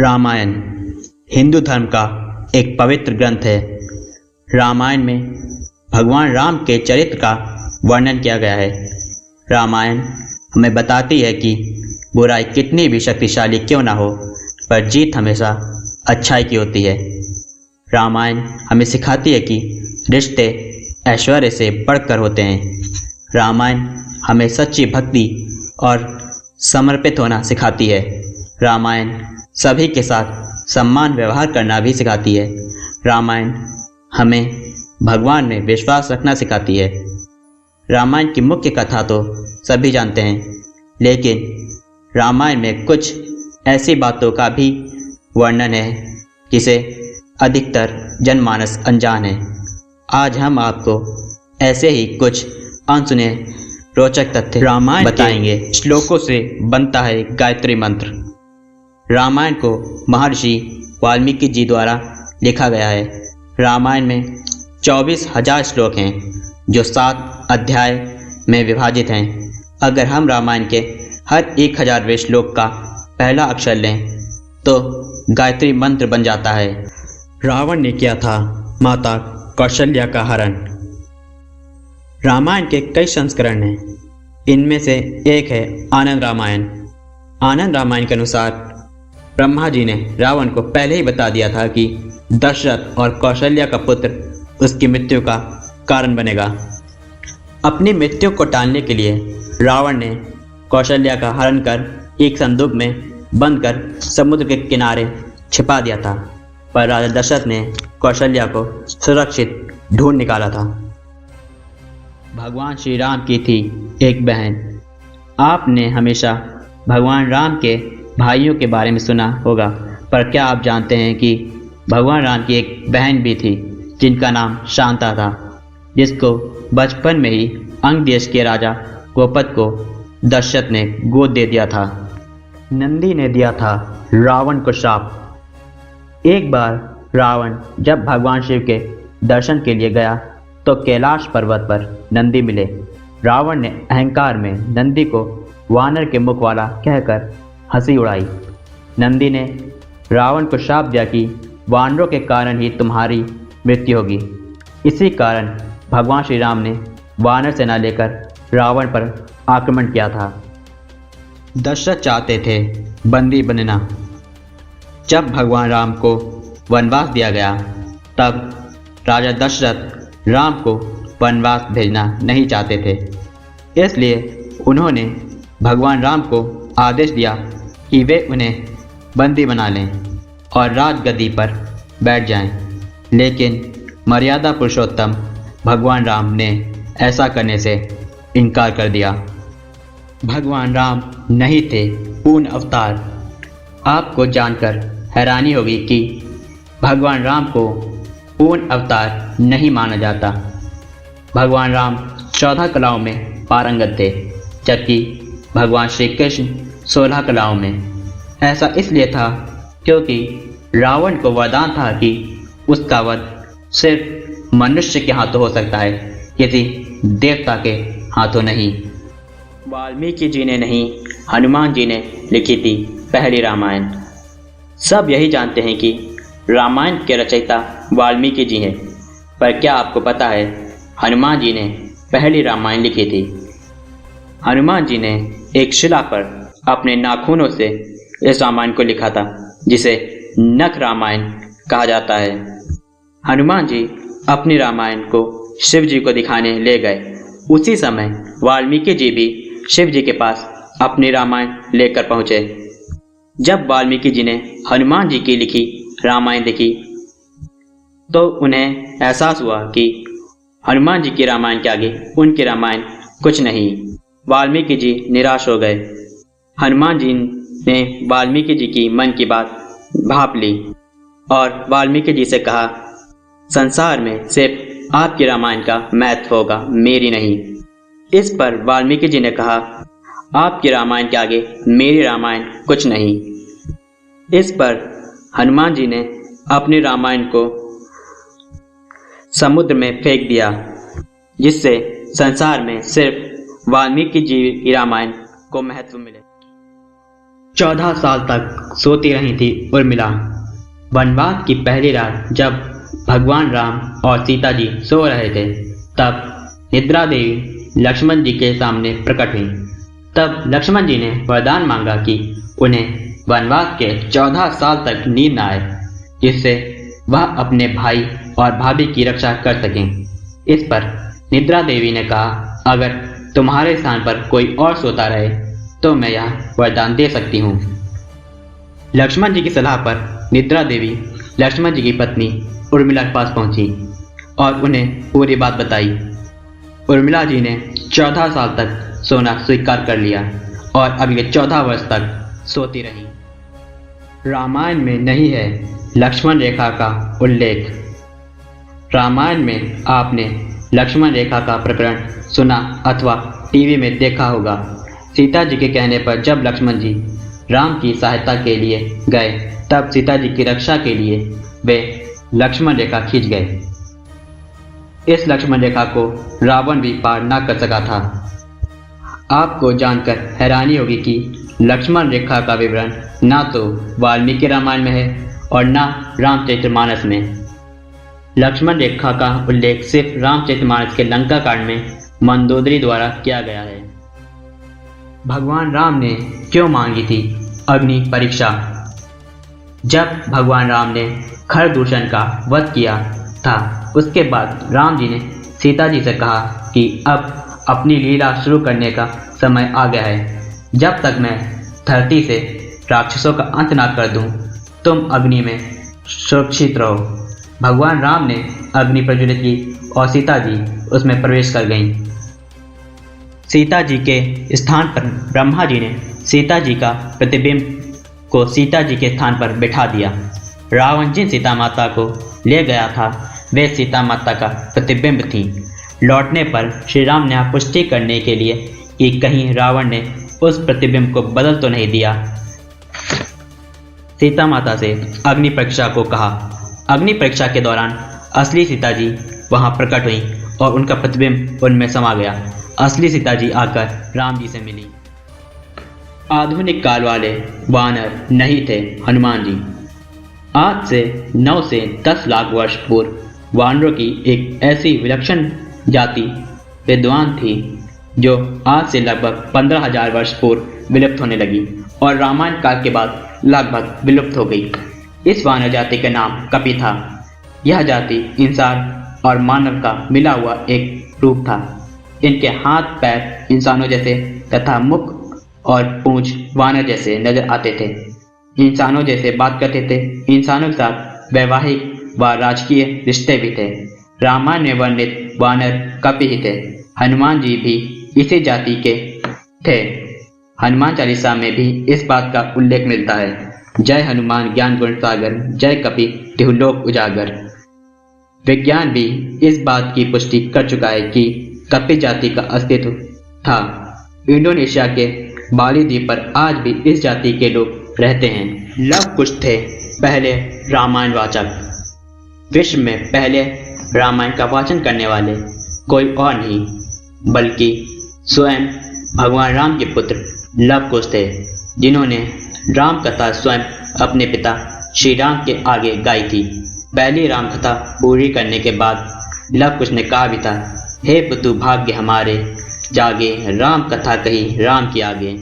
रामायण हिंदू धर्म का एक पवित्र ग्रंथ है। रामायण में भगवान राम के चरित्र का वर्णन किया गया है। रामायण हमें बताती है कि बुराई कितनी भी शक्तिशाली क्यों ना हो, पर जीत हमेशा अच्छाई की होती है। रामायण हमें सिखाती है कि रिश्ते ऐश्वर्य से बढ़कर होते हैं। रामायण हमें सच्ची भक्ति और समर्पित होना सिखाती है। रामायण सभी के साथ सम्मान व्यवहार करना भी सिखाती है। रामायण हमें भगवान में विश्वास रखना सिखाती है। रामायण की मुख्य कथा तो सभी जानते हैं, लेकिन रामायण में कुछ ऐसी बातों का भी वर्णन है जिसे अधिकतर जनमानस अनजान है। आज हम आपको ऐसे ही कुछ अनसुने रोचक तथ्य रामायण बताएंगे। श्लोकों से बनता है गायत्री मंत्र। रामायण को महर्षि वाल्मीकि जी द्वारा लिखा गया है। रामायण में 24,000 श्लोक हैं जो 7 अध्याय में विभाजित हैं। अगर हम रामायण के हर 1000वें श्लोक का पहला अक्षर लें तो गायत्री मंत्र बन जाता है। रावण ने किया था माता कौशल्या का हरण। रामायण के कई संस्करण हैं। इनमें से एक है आनंद रामायण। आनंद रामायण के अनुसार ब्रह्मा जी ने रावण को पहले ही बता दिया था कि दशरथ और कौशल्या का पुत्र उसकी मृत्यु का कारण बनेगा। अपनी मृत्यु को टालने के लिए रावण ने कौशल्या का हरण कर एक संदूक में बंद कर समुद्र के किनारे छिपा दिया था, पर राजा दशरथ ने कौशल्या को सुरक्षित ढूंढ निकाला था। भगवान श्री राम की थी एक बहन। आपने हमेशा भगवान राम के भाइयों के बारे में सुना होगा, पर क्या आप जानते हैं कि भगवान राम की एक बहन भी थी जिनका नाम शांता था, जिसको बचपन में ही अंग देश के राजा गोपद को दशरथ ने गोद दे दिया था। नंदी ने दिया था रावण को श्राप। एक बार रावण जब भगवान शिव के दर्शन के लिए गया तो कैलाश पर्वत पर नंदी मिले। रावण ने अहंकार में नंदी को वानर के मुख वाला कहकर हंसी उड़ाई। नंदी ने रावण को श्राप दिया कि वानरों के कारण ही तुम्हारी मृत्यु होगी। इसी कारण भगवान श्री राम ने वानर सेना लेकर रावण पर आक्रमण किया था। दशरथ चाहते थे बंदी बनना। जब भगवान राम को वनवास दिया गया तब राजा दशरथ राम को वनवास भेजना नहीं चाहते थे। इसलिए उन्होंने भगवान राम को आदेश दिया कि वे उन्हें बंदी बना लें और राजगद्दी पर बैठ जाएं। लेकिन मर्यादा पुरुषोत्तम भगवान राम ने ऐसा करने से इनकार कर दिया। भगवान राम नहीं थे पूर्ण अवतार। आपको जानकर हैरानी होगी कि भगवान राम को पूर्ण अवतार नहीं माना जाता। भगवान राम 14 कलाओं में पारंगत थे, जबकि भगवान श्री कृष्ण 16 कलाओं में। ऐसा इसलिए था क्योंकि रावण को वरदान था कि उसका वध सिर्फ मनुष्य के हाथों हो सकता है, किसी देवता के हाथों नहीं। वाल्मीकि जी ने नहीं, हनुमान जी ने लिखी थी पहली रामायण। सब यही जानते हैं कि रामायण के रचयिता वाल्मीकि जी हैं, पर क्या आपको पता है हनुमान जी ने पहली रामायण लिखी थी? हनुमान जी ने एक शिला पर अपने नाखूनों से इस रामायण को लिखा था, जिसे नख रामायण कहा जाता है। हनुमान जी अपनी रामायण को शिव जी को दिखाने ले गए। उसी समय वाल्मीकि जी भी शिव जी के पास अपनी रामायण लेकर पहुँचे। जब वाल्मीकि जी ने हनुमान जी की लिखी रामायण देखी तो उन्हें एहसास हुआ कि हनुमान जी की रामायण के आगे उनकी रामायण कुछ नहीं। वाल्मीकि जी निराश हो गए। हनुमान जी ने वाल्मीकि जी की मन की बात भाप ली और वाल्मीकि जी से कहा, संसार में सिर्फ आपकी रामायण का महत्व होगा, मेरी नहीं। इस पर वाल्मीकि जी ने कहा, आपकी रामायण के आगे मेरी रामायण कुछ नहीं। इस पर हनुमान जी ने अपनी रामायण को समुद्र में फेंक दिया, जिससे संसार में सिर्फ वाल्मीकि जी की रामायण को महत्व मिले। 14 साल तक सोती रही थी उर्मिला। वनवास की पहली रात जब भगवान राम और सीता जी सो रहे थे, तब निद्रा देवी लक्ष्मण जी के सामने प्रकट हुई। तब लक्ष्मण जी ने वरदान मांगा कि उन्हें वनवास के 14 साल तक नींद न आए, जिससे वह अपने भाई और भाभी की रक्षा कर सकें। इस पर निद्रा देवी ने कहा, अगर तुम्हारे स्थान पर कोई और सोता रहे तो मैं यह वरदान दे सकती हूँ। लक्ष्मण जी की सलाह पर निद्रा देवी लक्ष्मण जी की पत्नी उर्मिला के पास पहुंची और उन्हें पूरी बात बताई। उर्मिला जी ने 14 साल तक सोना स्वीकार कर लिया और अगले 14 वर्ष तक सोती रही। रामायण में नहीं है लक्ष्मण रेखा का उल्लेख। रामायण में आपने लक्ष्मण रेखा का प्रकरण सुना अथवा टीवी में देखा होगा। सीता जी के कहने पर जब लक्ष्मण जी राम की सहायता के लिए गए, तब सीता जी की रक्षा के लिए वे लक्ष्मण रेखा खींच गए। इस लक्ष्मण रेखा को रावण भी पार न कर सका था। आपको जानकर हैरानी होगी कि लक्ष्मण रेखा का विवरण ना तो वाल्मीकि रामायण में है और ना रामचरितमानस में। लक्ष्मण रेखा का उल्लेख सिर्फ रामचरितमानस के लंका कांड में मंदोदरी द्वारा किया गया है। भगवान राम ने क्यों मांगी थी अग्नि परीक्षा? जब भगवान राम ने खरदूषण का वध किया था, उसके बाद राम जी ने सीता जी से कहा कि अब अपनी लीला शुरू करने का समय आ गया है। जब तक मैं धरती से राक्षसों का अंत ना कर दूं, तुम अग्नि में सुरक्षित रहो। भगवान राम ने अग्नि प्रज्वलित की और सीता जी उसमें प्रवेश कर गईं। सीता जी के स्थान पर ब्रह्मा जी ने सीता जी का प्रतिबिंब को सीता जी के स्थान पर बैठा दिया। रावण जिन सीता माता को ले गया था, वे सीता माता का प्रतिबिंब थी। लौटने पर श्री राम ने पुष्टि करने के लिए कि कहीं रावण ने उस प्रतिबिंब को बदल तो नहीं दिया, सीता माता से अग्नि परीक्षा को कहा। अग्नि परीक्षा के दौरान असली सीता जी वहां प्रकट हुई और उनका प्रतिबिंब उनमें समा गया। असली सीता जी आकर राम जी से मिली। आधुनिक काल वाले वानर नहीं थे हनुमान जी। आज से 9 से 10 लाख वर्ष पूर्व वानरों की एक ऐसी विलक्षण जाति विद्वान थी जो आज से लगभग 15,000 वर्ष पूर्व विलुप्त होने लगी और रामायण काल के बाद लगभग विलुप्त हो गई। इस वानर जाति का नाम कपि था। यह जाति इंसान और मानव का मिला हुआ एक रूप था। इनके हाथ पैर इंसानों जैसे तथा मुख और पूंछ वानर जैसे नजर आते थे। इंसानों जैसे बात करते थे। इंसानों के साथ वैवाहिक व राजकीय रिश्ते भी थे। रामायण में वर्णित वानर कपि ही थे। हनुमान जी भी इसी जाति के थे। हनुमान चालीसा में भी इस बात का उल्लेख मिलता है। जय हनुमान ज्ञान गुण सागर, जय कपि तिहु लोक उजागर। विज्ञान भी इस बात की पुष्टि कर चुका है कि कपि जाति का अस्तित्व था। इंडोनेशिया के बाली द्वीप पर आज भी इस जाति के लोग रहते हैं। लव कुश थे पहले रामायण वाचक। विश्व में पहले रामायण का वाचन करने वाले कोई और नहीं बल्कि स्वयं भगवान राम के पुत्र लव कुश थे, जिन्होंने राम कथा स्वयं अपने पिता श्री राम के आगे गाई थी। पहली राम कथा पूरी करने के बाद लव कुश ने कहा भी था, हे पुतु भाग्य हमारे जागे, राम कथा कही राम के आगे।